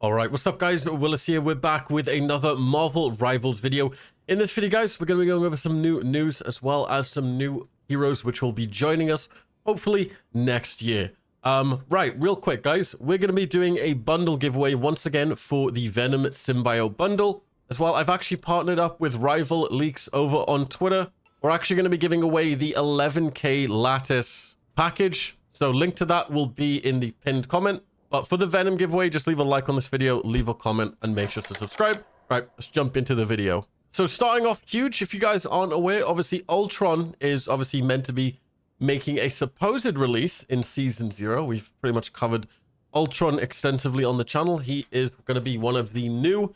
All right, what's up, guys? Willis here. We're back with another Marvel Rivals video. In this video, guys, we're going to be going over some new news as well as some new heroes which will be joining us hopefully next year. Right, real quick, guys, we're going to be doing a bundle giveaway once again for the Venom Symbiote bundle. As well, I've actually partnered up with Rival Leaks over on Twitter. We're actually going to be giving away the 11k Lattice package. So link to that will be in the pinned comment. But for the Venom giveaway, just leave a like on this video, leave a comment, and make sure to subscribe. Right, let's jump into the video. So starting off huge, if you guys aren't aware, obviously Ultron is obviously meant to be making a supposed release in Season 0. We've pretty much covered Ultron extensively on the channel. He is going to be one of the new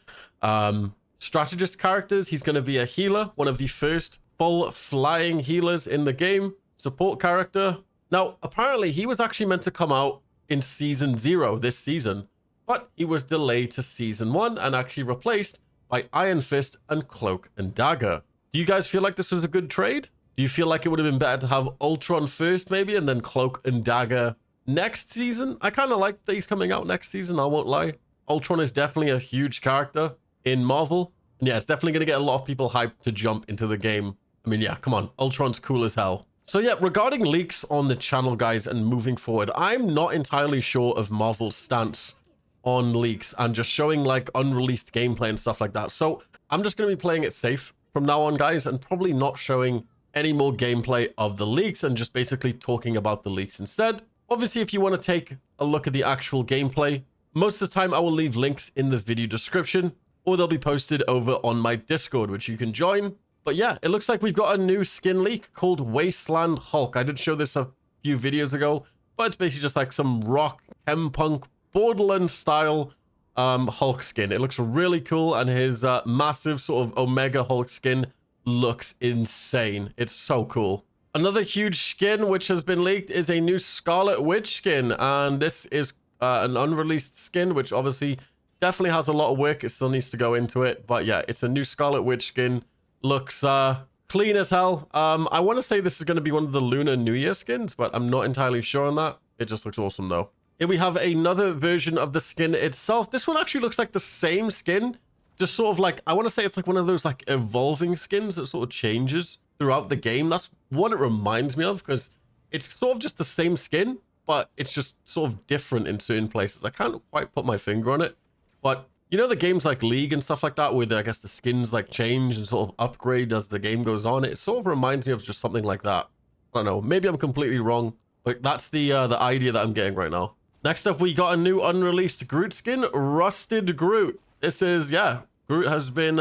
strategist characters. He's going to be a healer, one of the first full flying healers in the game, support character. Now, apparently he was actually meant to come out in Season 0 this season, but he was delayed to Season 1 and actually replaced by Iron Fist and Cloak and Dagger. Do you guys feel like this was a good trade? Do you feel like it would have been better to have Ultron first maybe and then Cloak and Dagger next season? I kind of like that he's coming out next season, I won't lie. Ultron is definitely a huge character in Marvel. And yeah, it's definitely going to get a lot of people hyped to jump into the game. I mean, yeah, come on. Ultron's cool as hell. So yeah, regarding leaks on the channel, guys, and moving forward, I'm not entirely sure of Marvel's stance on leaks and just showing like unreleased gameplay and stuff like that. So I'm just going to be playing it safe from now on, guys, and probably not showing any more gameplay of the leaks and just basically talking about the leaks instead. Obviously, if you want to take a look at the actual gameplay, most of the time I will leave links in the video description or they'll be posted over on my Discord, which you can join. But yeah, it looks like we've got a new skin leak called Wasteland Hulk. I did show this a few videos ago, but it's basically just like some rock, punk, Borderlands style Hulk skin. It looks really cool, and his massive sort of Omega Hulk skin looks insane. It's so cool. Another huge skin which has been leaked is a new Scarlett Witch skin, and this is an unreleased skin, which obviously definitely has a lot of work. It still needs to go into it, but yeah, it's a new Scarlett Witch skin. Looks clean as hell. I want to say this is going to be one of the Lunar New Year skins, but I'm not entirely sure on that. It just looks awesome though. Here we have another version of the skin itself. This one actually looks like the same skin, just sort of like, I want to say it's like one of those like evolving skins that sort of changes throughout the game. That's what it reminds me of, because it's sort of just the same skin, but it's just sort of different in certain places. I can't quite put my finger on it, but you know the games like League and stuff like that, where I guess the skins like change and sort of upgrade as the game goes on? It sort of reminds me of just something like that. I don't know, maybe I'm completely wrong, but that's the idea that I'm getting right now. Next up, we got a new unreleased Groot skin, Rusted Groot. This is, yeah, Groot has been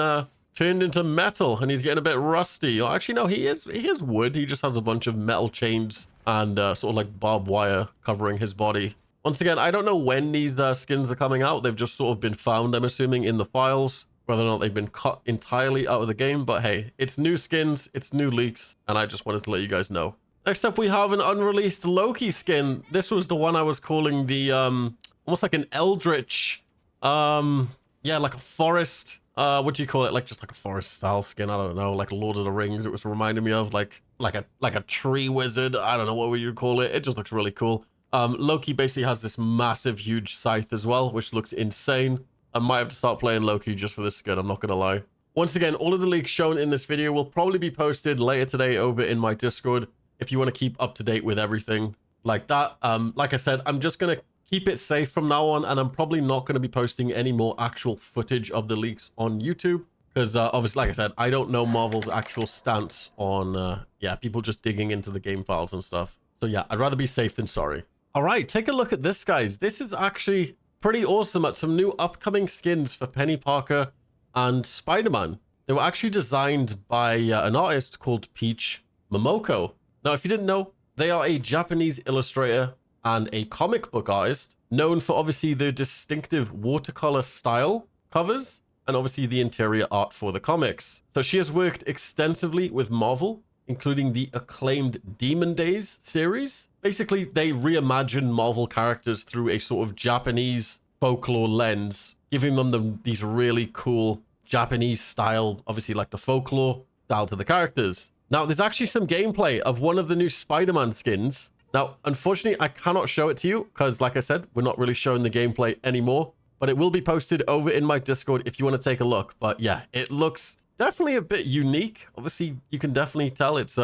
turned into metal and he's getting a bit rusty. Oh, actually, no, he is wood. He just has a bunch of metal chains and sort of like barbed wire covering his body. Once again, I don't know when these skins are coming out. They've just sort of been found, I'm assuming, in the files, whether or not they've been cut entirely out of the game. But hey, it's new skins, it's new leaks, and I just wanted to let you guys know. Next up, we have an unreleased Loki skin. This was the one I was calling the, almost like an eldritch, yeah, like a forest, what do you call it? Like just like a forest style skin, I don't know, like Lord of the Rings. It was reminding me of like a tree wizard. I don't know what would you call it. It just looks really cool. Loki basically has this massive, huge scythe as well, which looks insane. I might have to start playing Loki just for this skin, I'm not going to lie. Once again, all of the leaks shown in this video will probably be posted later today over in my Discord if you want to keep up to date with everything like that. Like I said, I'm just going to keep it safe from now on, and I'm probably not going to be posting any more actual footage of the leaks on YouTube. Because obviously, like I said, I don't know Marvel's actual stance on, yeah, people just digging into the game files and stuff. So yeah, I'd rather be safe than sorry. All right, take a look at this, guys. This is actually pretty awesome at some new upcoming skins for Penny Parker and Spiderman. They were actually designed by an artist called Peach Momoko. Now, if you didn't know, they are a Japanese illustrator and a comic book artist known for obviously their distinctive watercolor style covers and obviously the interior art for the comics. So she has worked extensively with Marvel, including the acclaimed Demon Days series. Basically, they reimagine Marvel characters through a sort of Japanese folklore lens, giving them these really cool Japanese style, obviously like the folklore style to the characters. Now, there's actually some gameplay of one of the new Spider-Man skins. Now, unfortunately, I cannot show it to you because, like I said, we're not really showing the gameplay anymore. but it will be posted over in my Discord if you want to take a look. But yeah, it looks definitely a bit unique. Obviously, you can definitely tell it's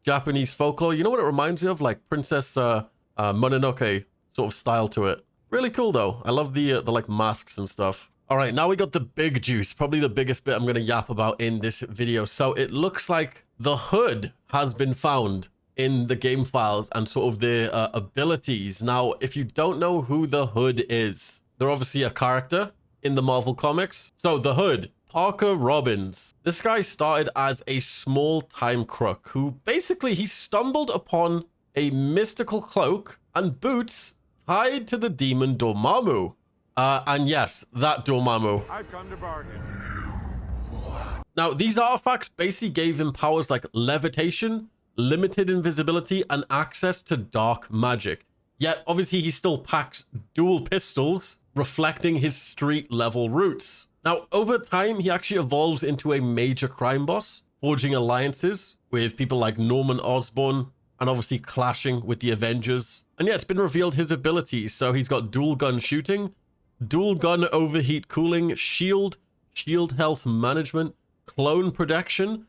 Japanese folklore. You know what it reminds me of? Like Princess Mononoke sort of style to it. Really cool though. I love the like masks and stuff. All right, now we got the big juice, probably the biggest bit I'm going to yap about in this video. So it looks like the Hood has been found in the game files and sort of their abilities. Now, if you don't know who the Hood is, they're obviously a character in the Marvel Comics. So the Hood, Parker Robbins. This guy started as a small time crook who basically he stumbled upon a mystical cloak and boots tied to the demon Dormammu. And yes, that Dormammu. I've come to bargain. Now, these artifacts basically gave him powers like levitation, limited invisibility, and access to dark magic. Yet, obviously, he still packs dual pistols, reflecting his street-level roots. Now, over time, he actually evolves into a major crime boss, forging alliances with people like Norman Osborn, and obviously clashing with the Avengers. And yeah, it's been revealed his abilities. So he's got dual gun shooting, dual gun overheat cooling, shield health management, clone protection,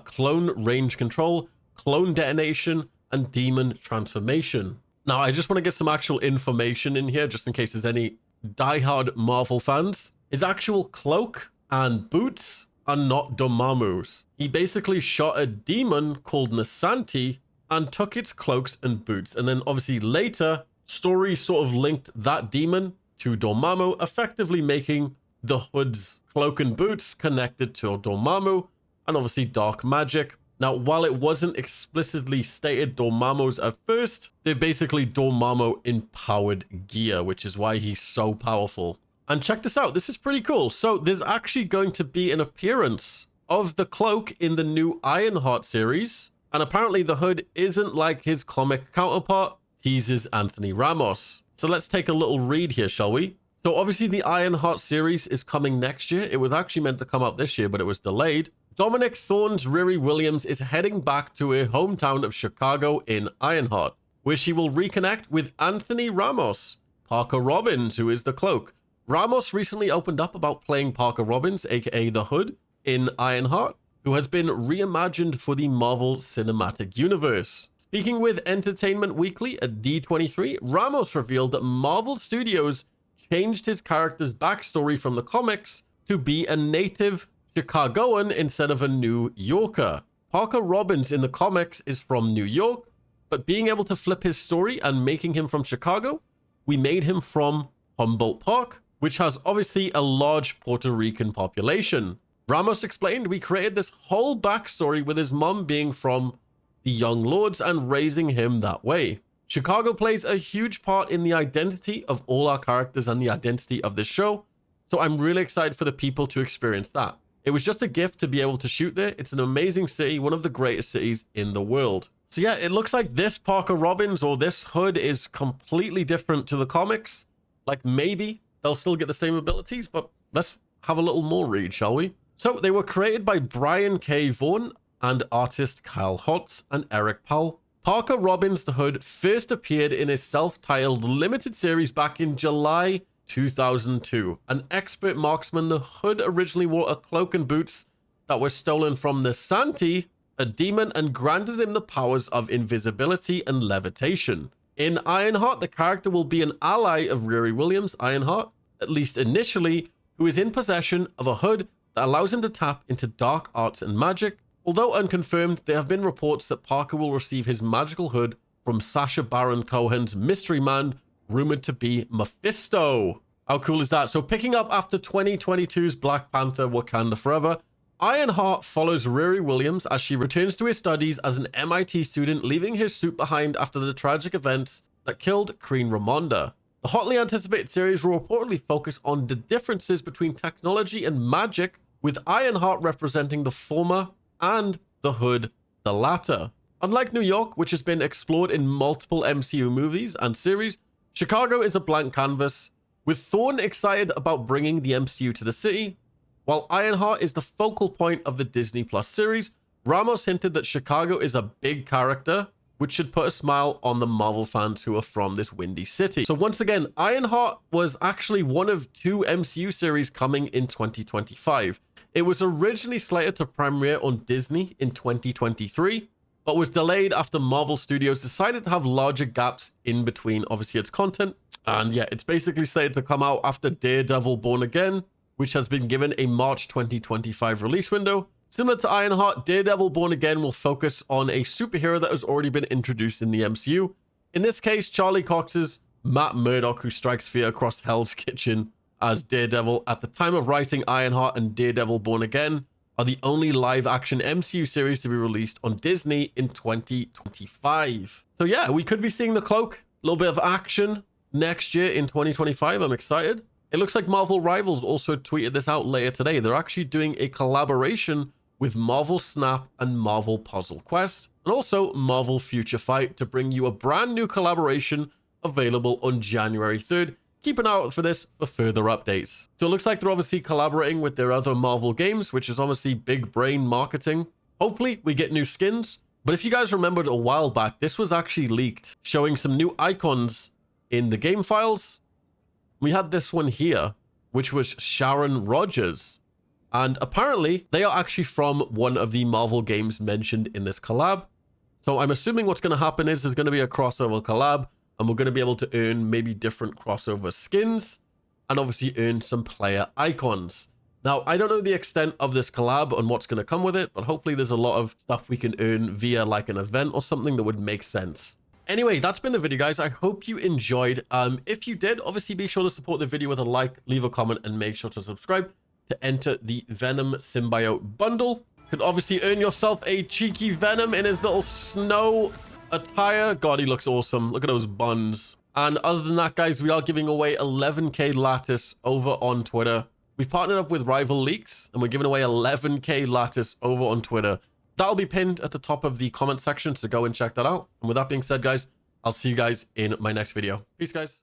clone range control, clone detonation, and demon transformation. Now, I just want to get some actual information in here, just in case there's any diehard Marvel fans. His actual cloak and boots are not Dormammu's. He basically shot a demon called Nasanti and took its cloaks and boots. And then obviously later, stories sort of linked that demon to Dormammu, effectively making the Hood's cloak and boots connected to Dormammu and obviously dark magic. Now, while it wasn't explicitly stated Dormammu's at first, they're basically Dormammu empowered gear, which is why he's so powerful. And check this out, this is pretty cool. So there's actually going to be an appearance of the cloak in the new Ironheart series. And apparently the Hood isn't like his comic counterpart, teases Anthony Ramos. So let's take a little read here, shall we? So obviously the Ironheart series is coming next year. It was actually meant to come out this year, but it was delayed. Dominic Thorne's Riri Williams is heading back to her hometown of Chicago in Ironheart, where she will reconnect with Anthony Ramos, Parker Robbins, who is the Cloak. Ramos recently opened up about playing Parker Robbins, aka the Hood, in Ironheart, who has been reimagined for the Marvel Cinematic Universe. Speaking with Entertainment Weekly at D23, Ramos revealed that Marvel Studios changed his character's backstory from the comics to be a native Chicagoan instead of a New Yorker. Parker Robbins in the comics is from New York, but being able to flip his story and making him from Chicago, we made him from Humboldt Park, which has obviously a large Puerto Rican population. Ramos explained, we created this whole backstory with his mom being from the Young Lords and raising him that way. Chicago plays a huge part in the identity of all our characters and the identity of this show, so I'm really excited for the people to experience that. It was just a gift to be able to shoot there. It's an amazing city, one of the greatest cities in the world. So yeah, it looks like this Parker Robbins or this Hood is completely different to the comics. Like maybe they'll still get the same abilities, but let's have a little more read, shall we? So they were created by Brian K. Vaughan and artist Kyle Hotz and Eric Powell. Parker Robbins the Hood first appeared in a self-titled limited series back in July 2002. An expert marksman, the Hood originally wore a cloak and boots that were stolen from Nasanti, a demon, and granted him the powers of invisibility and levitation. In Ironheart, the character will be an ally of Riri Williams, Ironheart, at least initially, who is in possession of a hood that allows him to tap into dark arts and magic. Although unconfirmed, there have been reports that Parker will receive his magical hood from Sacha Baron Cohen's Mystery Man, rumored to be Mephisto. How cool is that? So picking up after 2022's Black Panther Wakanda Forever, Ironheart follows Riri Williams as she returns to her studies as an MIT student, leaving her suit behind after the tragic events that killed Queen Ramonda. The hotly anticipated series will reportedly focus on the differences between technology and magic, with Ironheart representing the former and the Hood the latter. Unlike New York, which has been explored in multiple MCU movies and series, Chicago is a blank canvas, with Thorne excited about bringing the MCU to the city. While Ironheart is the focal point of the Disney Plus series, Ramos hinted that Chicago is a big character, which should put a smile on the Marvel fans who are from this windy city. So once again, Ironheart was actually one of 2 MCU series coming in 2025. It was originally slated to premiere on Disney in 2023, but was delayed after Marvel Studios decided to have larger gaps in between, obviously, its content. And yeah, it's basically slated to come out after Daredevil Born Again, which has been given a March 2025 release window. Similar to Ironheart, Daredevil Born Again will focus on a superhero that has already been introduced in the MCU. In this case, Charlie Cox's Matt Murdock, who strikes fear across Hell's Kitchen as Daredevil. At the time of writing, Ironheart and Daredevil Born Again are the only live-action MCU series to be released on Disney in 2025. So yeah, we could be seeing the Cloak, a little bit of action next year in 2025. I'm excited. It looks like Marvel Rivals also tweeted this out later today. They're actually doing a collaboration with Marvel Snap and Marvel Puzzle Quest, and also Marvel Future Fight to bring you a brand new collaboration available on January 3rd. Keep an eye out for this for further updates. So it looks like they're obviously collaborating with their other Marvel games, which is obviously big brain marketing. Hopefully we get new skins. But if you guys remembered a while back, this was actually leaked, showing some new icons in the game files. We had this one here, which was Sharon Rogers. And apparently they are actually from one of the Marvel games mentioned in this collab. So I'm assuming what's going to happen is there's going to be a crossover collab, and we're going to be able to earn maybe different crossover skins and obviously earn some player icons. Now, I don't know the extent of this collab and what's going to come with it, but hopefully there's a lot of stuff we can earn via like an event or something that would make sense. Anyway, that's been the video, guys. I hope you enjoyed. If you did, obviously be sure to support the video with a like, leave a comment, and make sure to subscribe to enter the Venom Symbiote bundle. You could obviously earn yourself a cheeky Venom in his little snow attire. God, he looks awesome. Look at those buns. And other than that, guys, we are giving away 11k Lattice over on Twitter. We've partnered up with Rival Leaks, and we're giving away 11k Lattice over on Twitter. That'll be pinned at the top of the comment section, so go and check that out. And with that being said, guys, I'll see you guys in my next video. Peace, guys.